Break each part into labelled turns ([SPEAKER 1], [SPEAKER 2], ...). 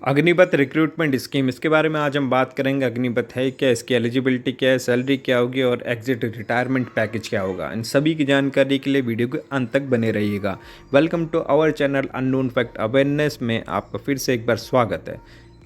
[SPEAKER 1] Agnipath recruitment scheme, इसके बारे में आज हम बात करेंगे। अग्निपथ है क्या, इसकी एलिजिबिलिटी क्या है, सैलरी क्या होगी और एग्जिट रिटायरमेंट पैकेज क्या होगा। इन सभी की जानकारी के लिए वीडियो के अंत तक बने रहिएगा। Welcome to our channel unknown fact awareness में आपका फिर से एक बार स्वागत है।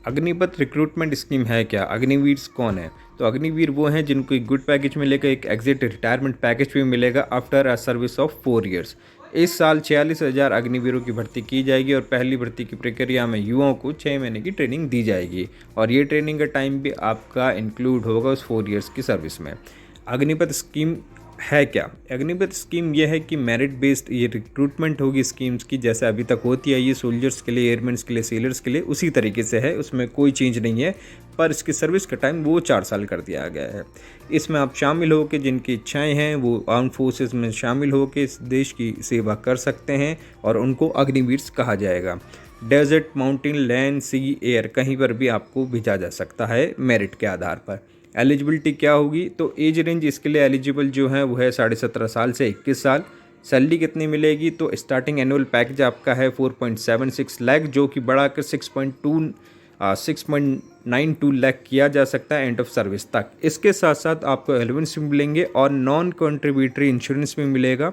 [SPEAKER 1] अग्निपथ रिक्रूटमेंट स्कीम है क्या, अग्निवीर कौन है? तो अग्निवीर वो हैं जिनको एक गुड पैकेज मिलेगा, एक एग्जिट रिटायरमेंट पैकेज भी मिलेगा after a service of 4 years. इस साल 46,000 अग्निवीरों की भर्ती की जाएगी और पहली भर्ती की प्रक्रिया में युवाओं को 6 महीने की ट्रेनिंग दी जाएगी और ये ट्रेनिंग का टाइम भी आपका इंक्लूड होगा उस 4 ईयर्स की सर्विस में। अग्निपथ स्कीम है क्या? अग्निपथ स्कीम यह है कि मेरिट बेस्ड ये रिक्रूटमेंट होगी स्कीम्स की, जैसे अभी तक होती है ये सोल्जर्स के लिए, एयरमैन्स के लिए, सेलर्स के लिए, उसी तरीके से है, उसमें कोई चेंज नहीं है। पर इसकी सर्विस का टाइम वो 4 साल कर दिया गया है। इसमें आप शामिल हो के जिनकी इच्छाएं हैं वो आर्म फोर्सेस में शामिल हो के इस देश की सेवा कर सकते हैं और उनको अग्निवीर कहा जाएगा। डेजर्ट, माउंटेन, लैंड, सी, एयर कहीं पर भी आपको भेजा जा सकता है मेरिट के आधार पर। एलिजिबिलिटी क्या होगी? तो एज रेंज इसके लिए एलिजिबल जो है वो है 17.5 साल से 21 साल। सैलरी कितनी मिलेगी? तो स्टार्टिंग एनुअल पैकेज आपका है 4.76 लाख, जो कि बढ़ाकर 6.92 लाख किया जा सकता है एंड ऑफ सर्विस तक। इसके साथ साथ आपको एलिवेंस भी मिलेंगे और नॉन कंट्रीब्यूटरी इंश्योरेंस भी मिलेगा,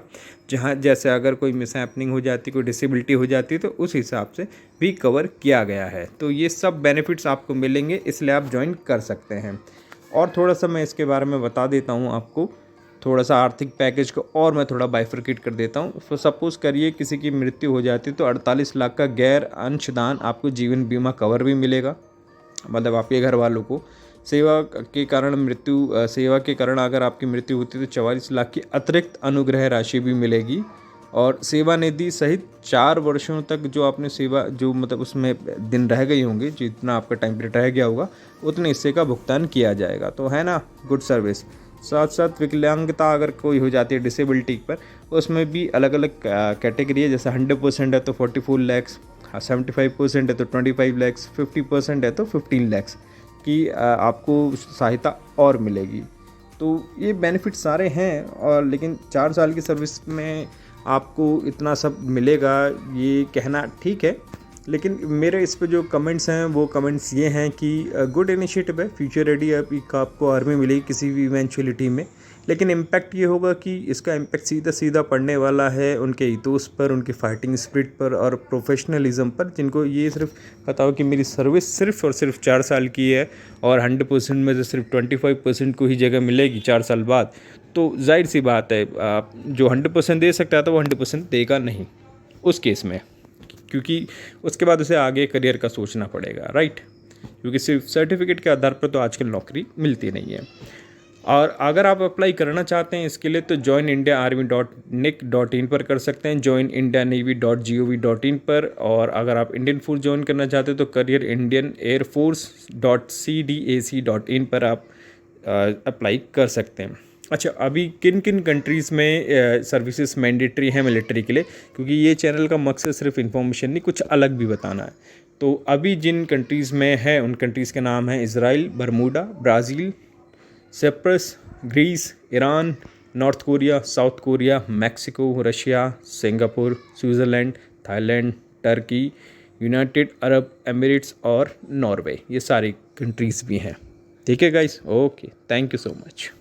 [SPEAKER 1] जहाँ जैसे अगर कोई मिसहैपनिंग हो जाती, कोई डिसेबिलिटी हो जाती तो उस हिसाब से भी कवर किया गया है। तो ये सब बेनिफिट्स आपको मिलेंगे, इसलिए आप ज्वाइन कर सकते हैं। और थोड़ा सा मैं इसके बारे में बता देता हूँ आपको, थोड़ा सा आर्थिक पैकेज को और मैं थोड़ा बाइफरकेट कर देता हूँ। तो सपोज़ करिए किसी की मृत्यु हो जाती है तो 48 लाख का गैर अंशदान आपको जीवन बीमा कवर भी मिलेगा। मतलब आपके घर वालों को सेवा के कारण अगर आपकी मृत्यु होती है तो 44 लाख की अतिरिक्त अनुग्रह राशि भी मिलेगी। और सेवा निधि सहित 4 वर्षों तक जो आपने सेवा, जो मतलब उसमें दिन रह गए होंगे, जितना आपका टाइम पीरियड रह गया होगा उतने हिस्से का भुगतान किया जाएगा। तो है ना, गुड सर्विस। साथ साथ विकलांगता अगर कोई हो जाती है डिसेबिलिटी पर, उसमें भी अलग अलग कैटेगरी है। जैसे 100% है तो 44 लैक्स, 75% है तो 25 लैक्स, 50% है तो 15 लैक्स की आपको सहायता और मिलेगी। तो ये बेनिफिट सारे हैं। और लेकिन 4 साल की सर्विस में आपको इतना सब मिलेगा ये कहना ठीक है, लेकिन मेरे इस पे जो कमेंट्स हैं वो कमेंट्स ये हैं कि गुड इनिशिएटिव है, फ्यूचर रेडी आपको आर्मी मिलेगी किसी भी इवेंचुअलिटी में। लेकिन इम्पैक्ट ये होगा कि इसका इम्पैक्ट सीधा सीधा पड़ने वाला है उनके इथोस पर, उनकी फाइटिंग स्पिरिट पर और प्रोफेशनलिज्म पर, जिनको ये सिर्फ पता हो कि मेरी सर्विस सिर्फ और सिर्फ 4 साल की है और 100% में से सिर्फ 25% को ही जगह मिलेगी 4 साल बाद। तो जाहिर सी बात है, आप जो 100% दे सकता था वो 100% देगा नहीं उस केस में, क्योंकि उसके बाद उसे आगे करियर का सोचना पड़ेगा, राइट? क्योंकि सिर्फ सर्टिफिकेट के आधार पर तो आजकल नौकरी मिलती नहीं है। और अगर आप अप्लाई करना चाहते हैं इसके लिए तो joinindiaarmy.nic.in पर कर सकते हैं, joinindianavy.gov.in पर। और अगर आप इंडियन फोर्स ज्वाइन करना चाहते हैं तो करियर इंडियन एयरफोर्स.cdac.in पर आप अप्लाई कर सकते हैं। अच्छा, अभी किन किन कंट्रीज़ में सर्विसेज मैंडेटरी है मिलिट्री के लिए, क्योंकि ये चैनल का मकसद सिर्फ इन्फॉर्मेशन नहीं, कुछ अलग भी बताना है। तो अभी जिन कंट्रीज़ में है उन कंट्रीज़ के नाम हैं Israel, Bermuda, Brazil, Cyprus, Greece, Iran, North Korea, South Korea, Mexico, Russia, Singapore, Switzerland, Thailand, Turkey, United Arab Emirates और नॉर्वे। ये सारी कंट्रीज़ भी हैं। ठीक है guys, okay, thank you so much.